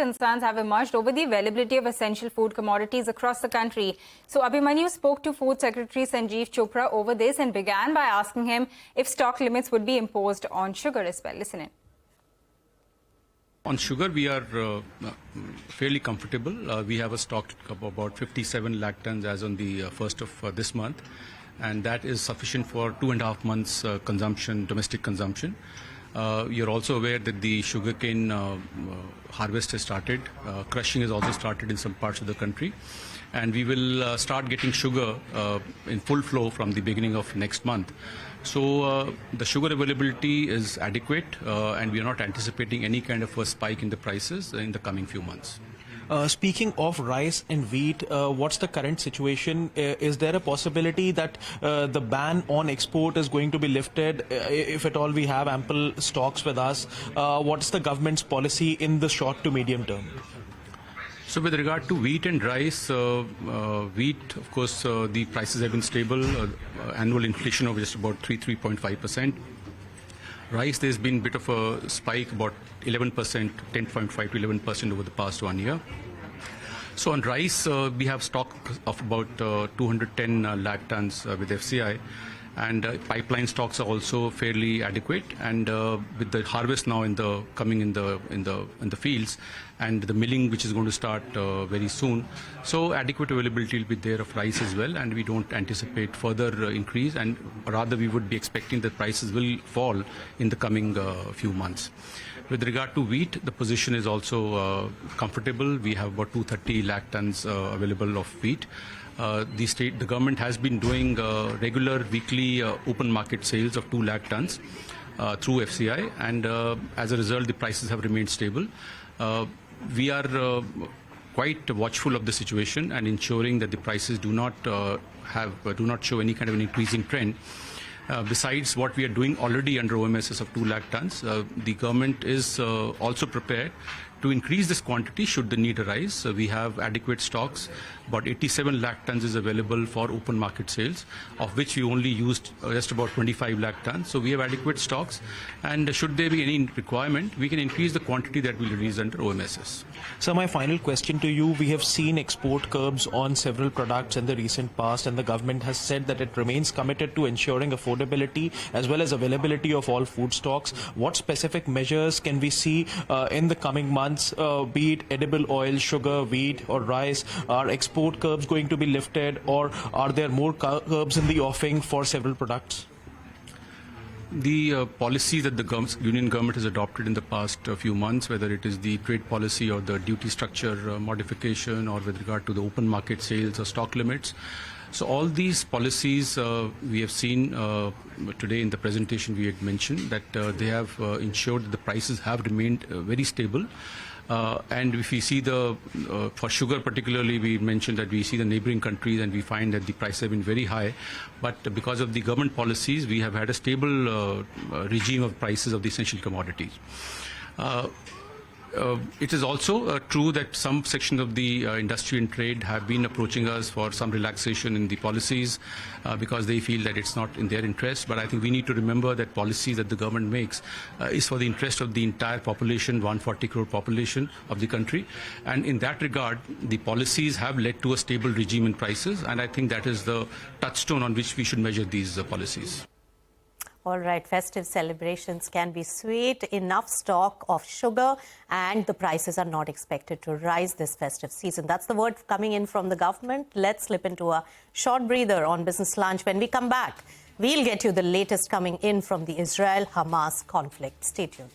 concerns have emerged over the availability of essential food commodities across the country. So Abhimanyu spoke to Food Secretary Sanjeev Chopra over this and began by asking him if stock limits would be imposed on sugar as well. Listen in. On sugar, we are fairly comfortable. We have a stock of about 57 lakh tons as on the 1st of this month, and that is sufficient for 2.5 months consumption, domestic consumption. You're also aware that the sugarcane harvest has started. Crushing has also started in some parts of the country. And we will start getting sugar in full flow from the beginning of next month. So the sugar availability is adequate and we are not anticipating any kind of a spike in the prices in the coming few months. Speaking of rice and wheat, what's the current situation? Is there a possibility that the ban on export is going to be lifted if at all we have ample stocks with us? What's the government's policy in the short to medium term? So with regard to wheat and rice, wheat, of course, the prices have been stable, annual inflation of just about 3.5%. Rice, there's been a bit of a spike, about 11%, 10.5 to 11% over the past 1 year. So on rice, we have stock of about 210 lakh tons with FCI, and pipeline stocks are also fairly adequate. And with the harvest now coming in the fields, and the milling which is going to start very soon, so adequate availability will be there of rice as well, and we don't anticipate further increase, and rather we would be expecting that prices will fall in the coming few months. With regard to wheat, the position is also comfortable. We have about 230 lakh tons available of wheat. The government has been doing regular weekly open market sales of 2 lakh tons through FCI, and as a result the prices have remained stable. We are quite watchful of the situation and ensuring that the prices do not show any kind of an increasing trend. Besides what we are doing already under OMSS of 2 lakh tons, the government is also prepared to increase this quantity should the need arise. We have adequate stocks. About 87 lakh tons is available for open market sales, of which we only used just about 25 lakh tons. So we have adequate stocks, and should there be any requirement, we can increase the quantity that we release under OMSS. So my final question to you, we have seen export curbs on several products in the recent past, and the government has said that it remains committed to ensuring affordability as well as availability of all food stocks. What specific measures can we see in the coming months, be it edible oil, sugar, wheat or rice? Are export curbs going to be lifted, or are there more curbs in the offing for several products? The policy that the Union government has adopted in the past few months, whether it is the trade policy or the duty structure modification, or with regard to the open market sales or stock limits, so all these policies we have seen today in the presentation. We had mentioned that they have ensured that the prices have remained very stable. And if we see for sugar particularly, we mentioned that we see the neighboring countries and we find that the prices have been very high. But because of the government policies, we have had a stable regime of prices of the essential commodities. It is also true that some sections of the industry and trade have been approaching us for some relaxation in the policies because they feel that it's not in their interest. But I think we need to remember that policies that the government makes is for the interest of the entire population, 140 crore population of the country. And in that regard, the policies have led to a stable regime in prices. And I think that is the touchstone on which we should measure these policies. All right, festive celebrations can be sweet, enough stock of sugar, and the prices are not expected to rise this festive season. That's the word coming in from the government. Let's slip into a short breather on Business Lunch. When we come back, we'll get you the latest coming in from the Israel-Hamas conflict. Stay tuned.